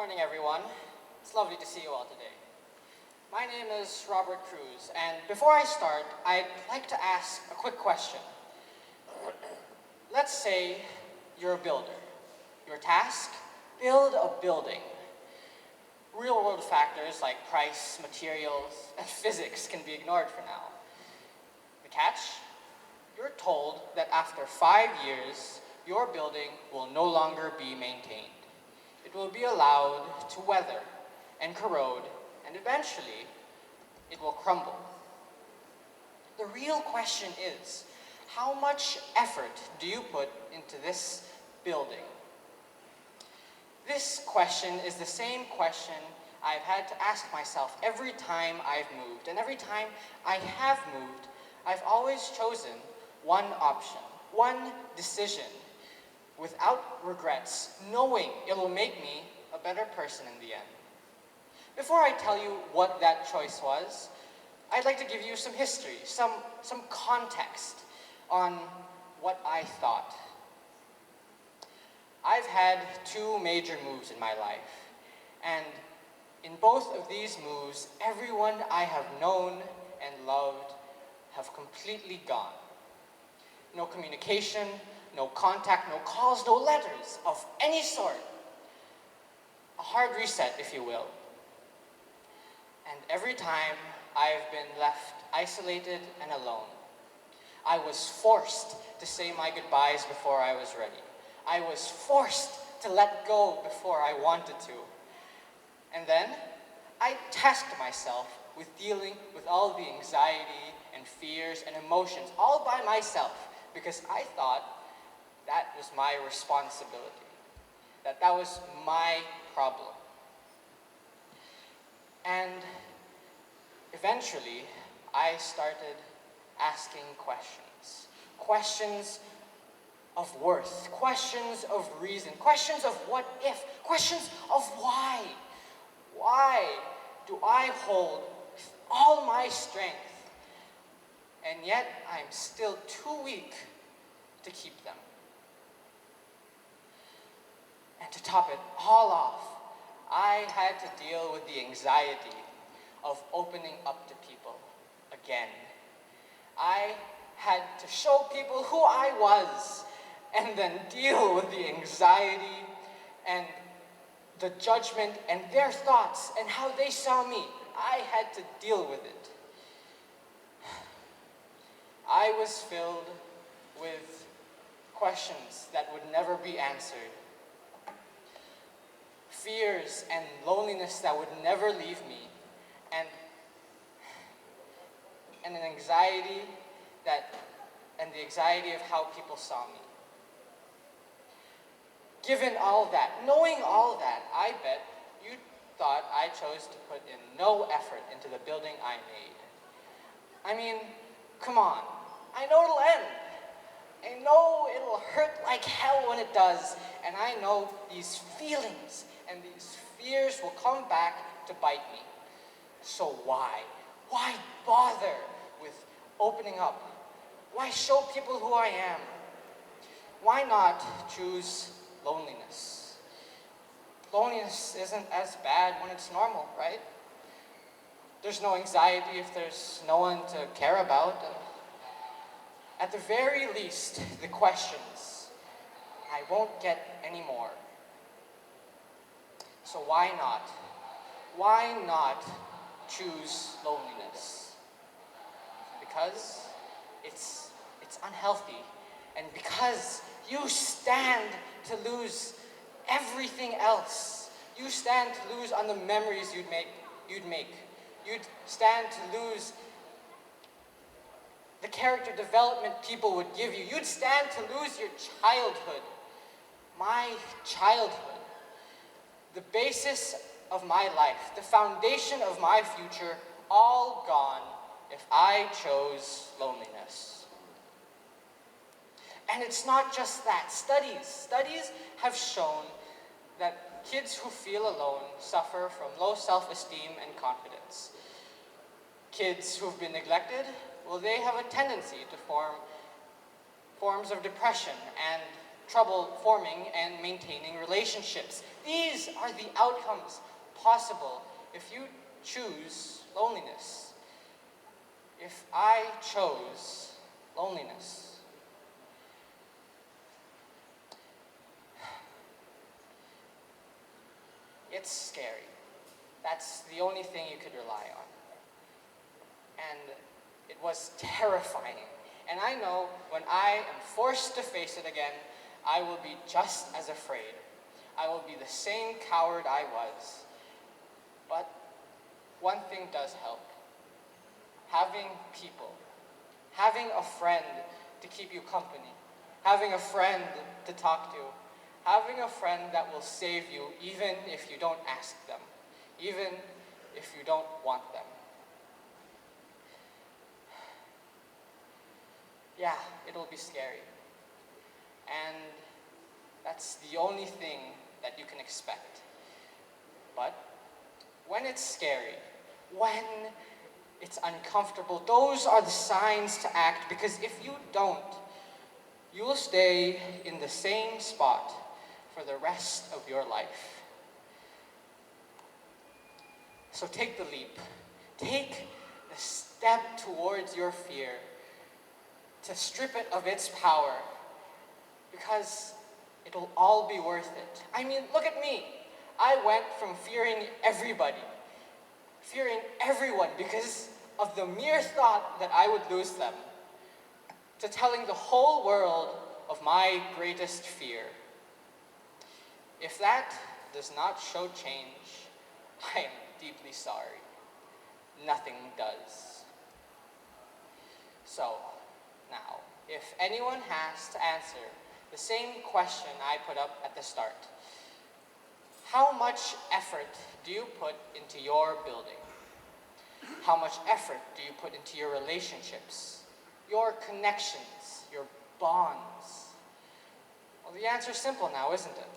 morning, everyone. It's lovely to see you all today. My name is Robert Cruz, and before I start, I'd like to ask a quick question. Let's say you're a builder. Your task? Build a building. Real-world factors like price, materials, and physics can be ignored for now. The catch? You're told that after 5 years, your building will no longer be maintained. It will be allowed to weather and corrode, and eventually, it will crumble. The real question is, how much effort do you put into this building? This question is the same question I've had to ask myself every time I've moved. And every time I have moved, I've always chosen one option, one decision, without regrets, knowing it will make me a better person in the end. Before I tell you what that choice was, I'd like to give you some history, some context on what I thought. I've had 2 major moves in my life, and in both of these moves, everyone I have known and loved have completely gone. No communication, no contact, no calls, no letters of any sort. A hard reset, if you will. And every time I've been left isolated and alone, I was forced to say my goodbyes before I was ready. I was forced to let go before I wanted to. And then I tasked myself with dealing with all the anxiety and fears and emotions all by myself, because I thought that was my responsibility, that was my problem. And eventually, I started asking questions. Questions of worth, questions of reason, questions of what if, questions of why. Why do I hold all my strength, and yet I'm still too weak to keep them? And to top it all off, I had to deal with the anxiety of opening up to people again. I had to show people who I was, and then deal with the anxiety and the judgment and their thoughts and how they saw me. I had to deal with it. I was filled with questions that would never be answered. Fears and loneliness that would never leave me. And an anxiety and the anxiety of how people saw me. Given all that, knowing all that, I bet you thought I chose to put in no effort into the building I made. I mean, come on. I know it'll end. I know it'll hurt like hell when it does. And I know these feelings and these fears will come back to bite me. So why? Why bother with opening up? Why show people who I am? Why not choose loneliness? Loneliness isn't as bad when it's normal, right? There's no anxiety if there's no one to care about. And at the very least, the questions I won't get any more. So why not? Why not choose loneliness? Because it's unhealthy, and because you stand to lose everything else. You stand to lose on the memories you'd make. You'd stand to lose the character development people would give you. You'd stand to lose your childhood. My childhood. The basis of my life, the foundation of my future, all gone if I chose loneliness. And it's not just that. Studies have shown that kids who feel alone suffer from low self-esteem and confidence. Kids who've been neglected, well, they have a tendency to form forms of depression and trouble forming and maintaining relationships. These are the outcomes possible if you choose loneliness. If I chose loneliness. It's scary. That's the only thing you could rely on. And it was terrifying. And I know when I am forced to face it again, I will be just as afraid. I will be the same coward I was. But one thing does help. Having people. Having a friend to keep you company. Having a friend to talk to. Having a friend that will save you even if you don't ask them. Even if you don't want them. Yeah, it'll be scary. And that's the only thing that you can expect. But when it's scary, when it's uncomfortable, those are the signs to act, because if you don't, you will stay in the same spot for the rest of your life. So take the leap. Take the step towards your fear to strip it of its power, because it'll all be worth it. I mean, look at me. I went from fearing everybody, fearing everyone because of the mere thought that I would lose them, to telling the whole world of my greatest fear. If that does not show change, I am deeply sorry. Nothing does. So, now, if anyone has to answer the same question I put up at the start, how much effort do you put into your building? How much effort do you put into your relationships, your connections, your bonds? Well, the answer's simple now, isn't it?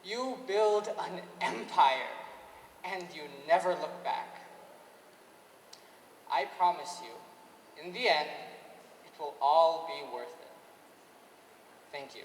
You build an empire, and you never look back. I promise you, in the end, it will all be worth it. Thank you.